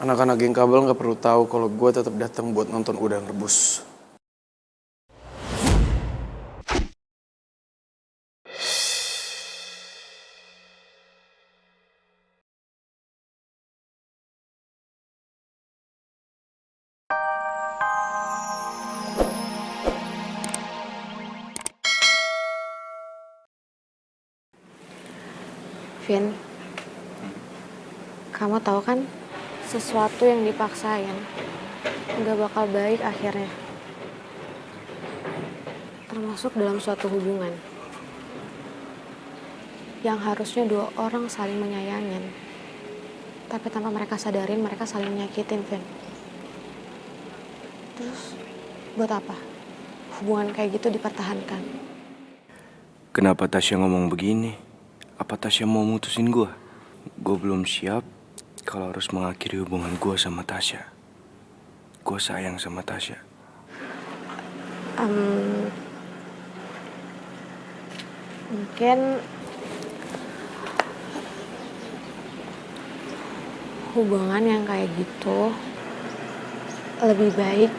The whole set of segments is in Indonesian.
Anak-anak geng kabel nggak perlu tahu kalau gue tetap datang buat nonton udang rebus. Vin, kamu tahu kan sesuatu yang dipaksain nggak bakal baik akhirnya. Termasuk dalam suatu hubungan yang harusnya dua orang saling menyayangin, tapi tanpa mereka sadarin mereka saling nyakitin, Vin. Terus buat apa hubungan kayak gitu dipertahankan? Kenapa Tasya ngomong begini? Apa Tasya mau mutusin gue? Gue belum siap kalau harus mengakhiri hubungan gue sama Tasya. Gue sayang sama Tasya. Mungkin hubungan yang kayak gitu lebih baik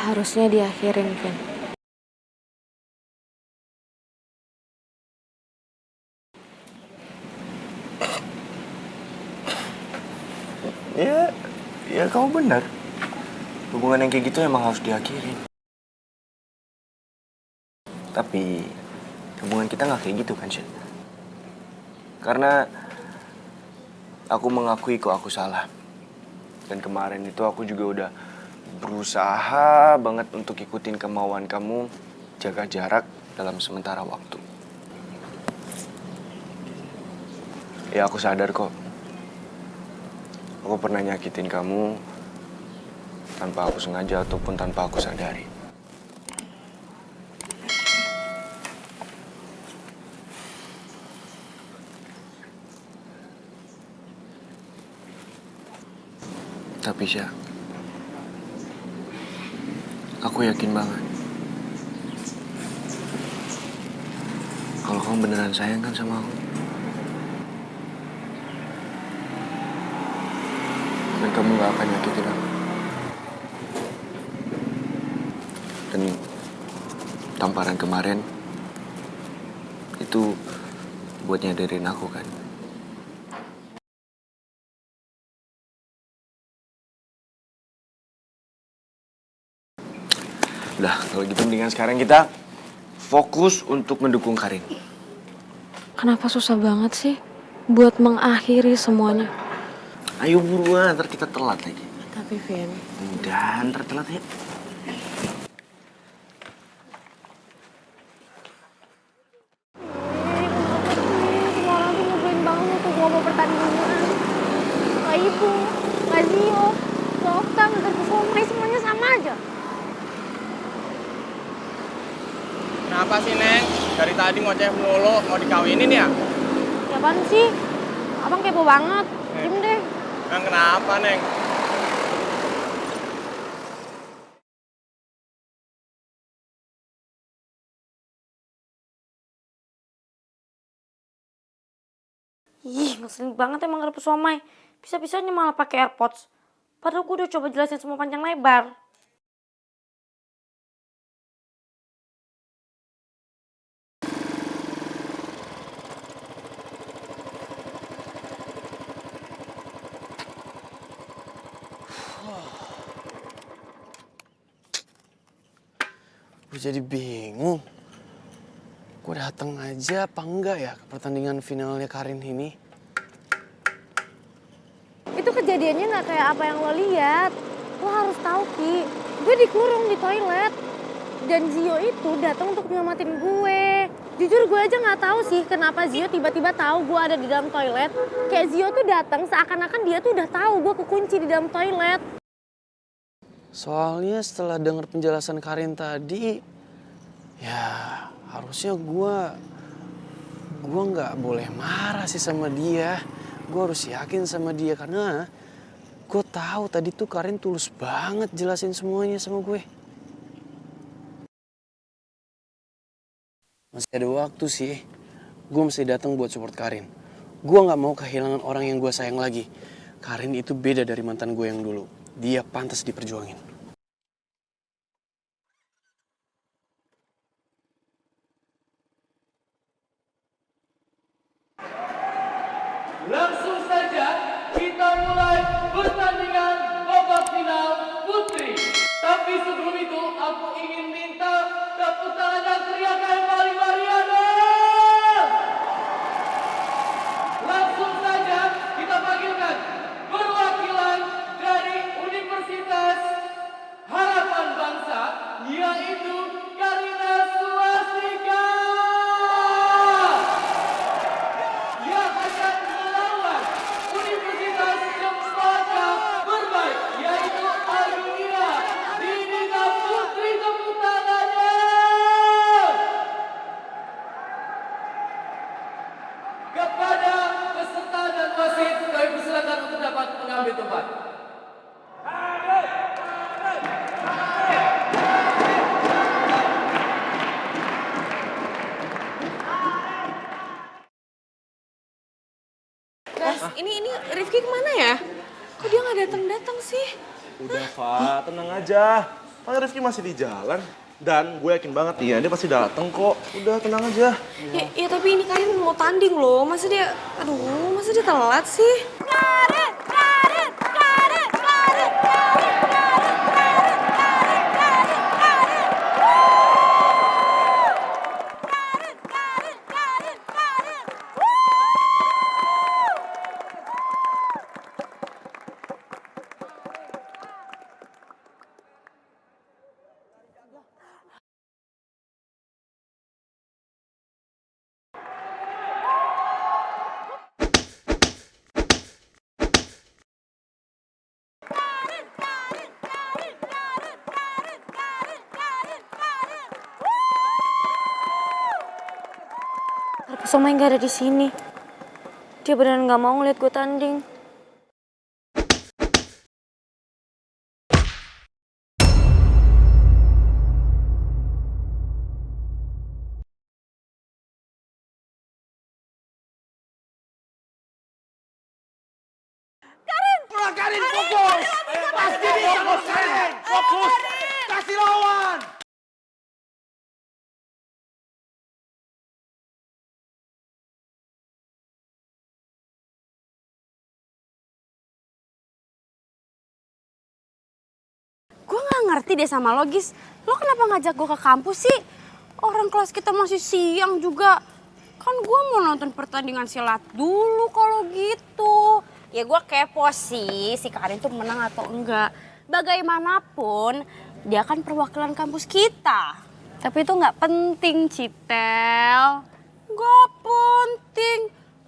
harusnya diakhirin, Vin. Ya kamu benar. Hubungan yang kayak gitu emang harus diakhiri. Tapi hubungan kita nggak kayak gitu kan, Syed? Karena aku mengakui kok aku salah. Dan kemarin itu aku juga udah berusaha banget untuk ikutin kemauan kamu, jaga jarak dalam sementara waktu. Ya aku sadar kok. Aku pernah nyakitin kamu tanpa aku sengaja ataupun tanpa aku sadari. Tapi Syah, aku yakin banget kalau kamu beneran sayang kan sama aku. Dan kamu gak akan nyakitin aku. Dan tamparan kemarin itu buat nyadarin aku kan. Udah, kalau gitu mendingan sekarang kita fokus untuk mendukung Karin. Kenapa susah banget sih buat mengakhiri semuanya? Ayo buruan, ntar kita telat lagi. Tapi Vin, Udah, ntar telat ya. semua orang tuh nyebelin banget tuh gua mau pertandingan. Gak Ibu, gak Zio, gak Okta, gak Somai, semuanya sama aja. Kenapa sih, Neng? Dari tadi ngoceh melulu, mau dikawinin ya? Ya apaan sih? Abang kepo banget. Diem deh. Neng, kenapa, Neng? Ih, ngeselin banget emang ngerebus somai. Bisa-bisanya malah pakai AirPods. Padahal gue udah coba jelasin semua panjang lebar. Gue jadi bingung. Gue datang aja apa enggak ya ke pertandingan finalnya Karin ini? Itu kejadiannya nggak kayak apa yang lo lihat. Lo harus tahu Ki, gue dikurung di toilet. Dan Zio itu datang untuk nyelamatin gue. Jujur gue aja nggak tahu sih kenapa Zio tiba-tiba tahu gue ada di dalam toilet. Kayak Zio tuh datang seakan-akan dia tuh udah tahu gue kekunci di dalam toilet. Soalnya setelah dengar penjelasan Karin tadi, ya harusnya gue nggak boleh marah sih sama dia. Gue harus yakin sama dia karena gue tahu tadi tuh Karin tulus banget jelasin semuanya sama gue. Masih ada waktu sih. Gue mesti datang buat support Karin. Gue nggak mau kehilangan orang yang gue sayang lagi. Karin itu beda dari mantan gue yang dulu. Dia pantas diperjuangin. Langsung saja kita mulai pertandingan babak final putri. Tapi sebelum itu aku ingin minta tepuk tangan dan teriakan Mariana. Langsung saja kita panggilkan perwakilan dari Universitas Harapan Bangsa, yaitu Karina Sulastika yang akan melawan Universitas Cempaka Permai, yaitu Arunina Dinita Putri. Tepuk tangannya. Kepada peserta dan wasit kami persilakan untuk dapat mengambil tempat. Guys, ini Rifki kemana ya? Kok dia nggak datang sih? Udah, Fa, tenang aja. Kan Rifki masih di jalan. Dan gue yakin banget dia pasti dateng kok. Udah, tenang aja. Ya tapi ini Karin mau tanding loh. Masa dia telat sih? Karin, Karin, Karin, Karin, Karin, Karin, Karin, Karin, Karin, Karin. Karin, Karin, Karin, Karin. Somai nggak ada di sini. Dia beneran nggak mau ngeliat gue tanding. Karin, fokus! Pasti bisa, Karin! Fokus! Kasih lawan! Gue nggak ngerti deh sama Logis. Lo kenapa ngajak gue ke kampus sih? Orang kelas kita masih siang juga. Kan gue mau nonton pertandingan silat dulu kalau gitu. Ya gue kepo sih si Karin tuh menang atau enggak. Bagaimanapun dia kan perwakilan kampus kita. Tapi itu nggak penting, Citel. Nggak penting.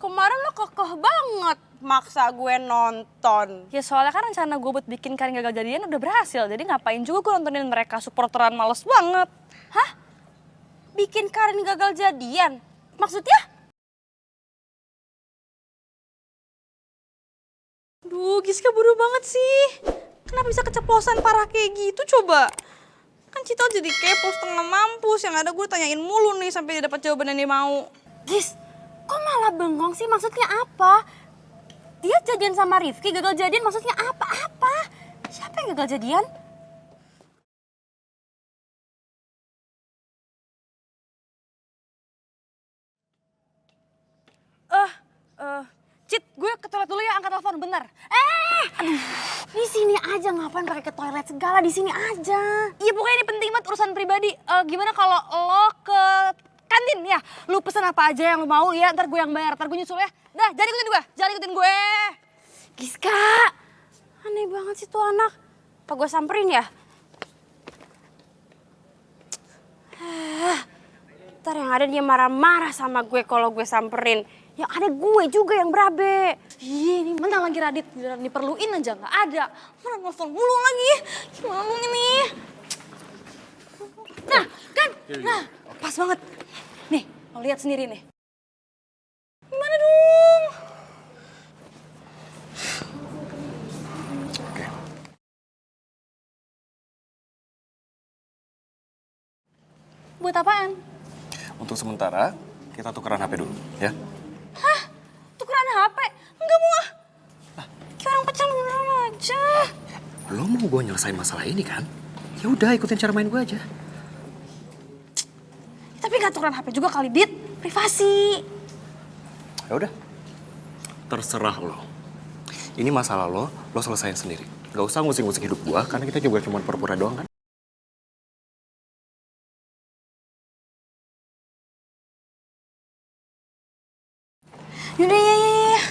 Kemarin lo kekeh banget maksa gue nonton. Ya soalnya kan rencana gue buat bikin Karin gagal jadian udah berhasil. Jadi ngapain juga gue nontonin mereka supporteran males banget. Hah? Bikin Karin gagal jadian? Maksudnya? Duh, Giska bodoh banget sih. Kenapa bisa keceplosan parah kayak gitu coba? Kan Cito jadi kepo setengah mampus. Yang ada gue tanyain mulu nih sampai dia dapat jawaban yang dia mau. Gis, kok malah bengong sih? Maksudnya apa? Dia jadian sama Rifki, gagal jadian maksudnya apa? Siapa yang gagal jadian? Cit, gue ke toilet dulu ya, angkat telepon bentar. Di sini aja, ngapain pakai ke toilet segala? Di sini aja. Iya pokoknya ini penting banget urusan pribadi. Gimana kalau lo ke kantin ya? Lu pesen apa aja yang lo mau ya, ntar gue yang bayar, ntar gue nyusul ya. Dah, jangan ikutin gue. Giska, aneh banget sih tuh anak. Apa gue samperin ya? Ntar yang ada dia marah-marah sama gue kalau gue samperin. Yang ada gue juga yang berabe. Iya, ini mana lagi Radit, diperluin aja nggak ada. Mana nelfon mulu lagi. Gimana ini? Nah, kan? Nah, pas banget. Nih, lo lihat sendiri nih. Gimana dong? Oke. Buat apaan? Untuk sementara, kita tukeran HP dulu, ya? Tukeran HP? Enggak mau ah. Kayak orang mau gue nyelesain masalah ini kan. Ya udah ikutin cara main gue aja. Tapi gak tukeran HP juga kali, Dit. Privasi. Ya udah. Terserah lo. Ini masalah lo selesain sendiri. Gak usah ngusik-ngusik hidup gue, karena kita juga cuma pura-pura doang kan. Yaudah, ya.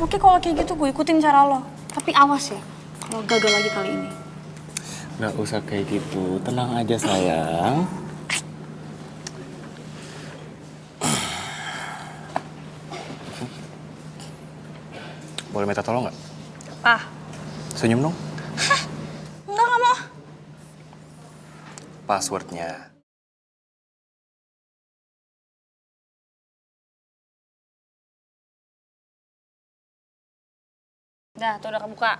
Oke, kalau kayak gitu gue ikutin cara lo. Tapi awas ya, kalau gagal lagi kali ini. Gak usah kayak gitu, tenang aja sayang. Boleh minta tolong gak? Ah, Senyum dong. enggak mau. Passwordnya. Dah, tuh udah kebuka.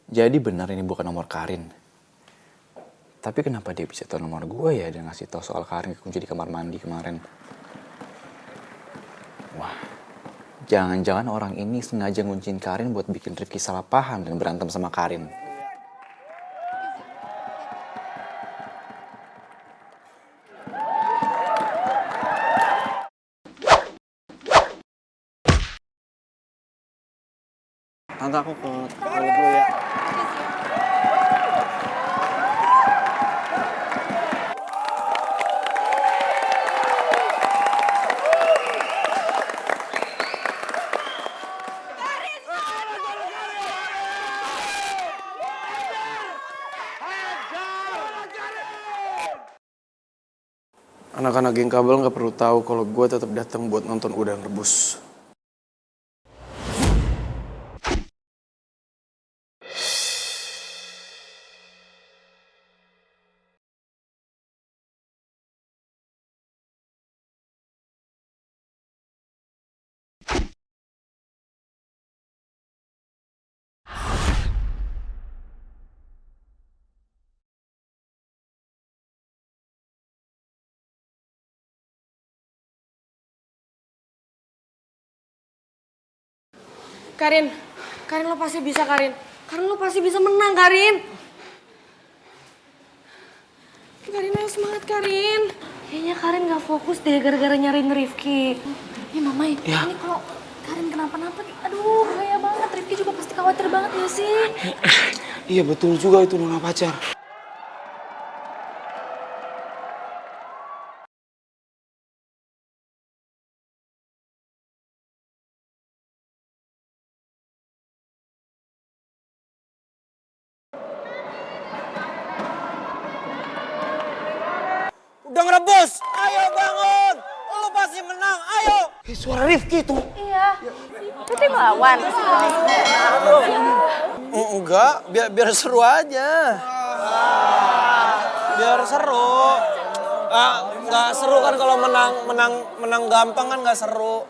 Jadi benar ini bukan nomor Karin. Tapi kenapa dia bisa tahu nomor gue ya? Dia ngasih tahu soal Karin kekunci di kamar mandi kemarin. Wah, jangan-jangan orang ini sengaja ngunciin Karin buat bikin Rifki salah paham dan berantem sama Karin. Tante aku ke toilet dulu ya. Anak-anak geng kabel nggak perlu tahu kalau gue tetap datang buat nonton udang rebus. Karin lo pasti bisa, Karin lo pasti bisa menang, Karin ayo semangat, Karin. Kayaknya Karin gak fokus deh gara-gara nyariin Rifki. Mama, ini kalau Karin kenapa-napa, aduh bahaya banget. Rifki juga pasti khawatir banget ya sih. Iya betul juga itu nona pacar. Udah ngerebus, ayo bangun. Lu pasti menang, ayo. Suara Rifki tuh. Iya. Itu yang ngelawan. Enggak, biar seru aja. Biar seru. Nggak seru kan kalau menang gampang kan nggak seru.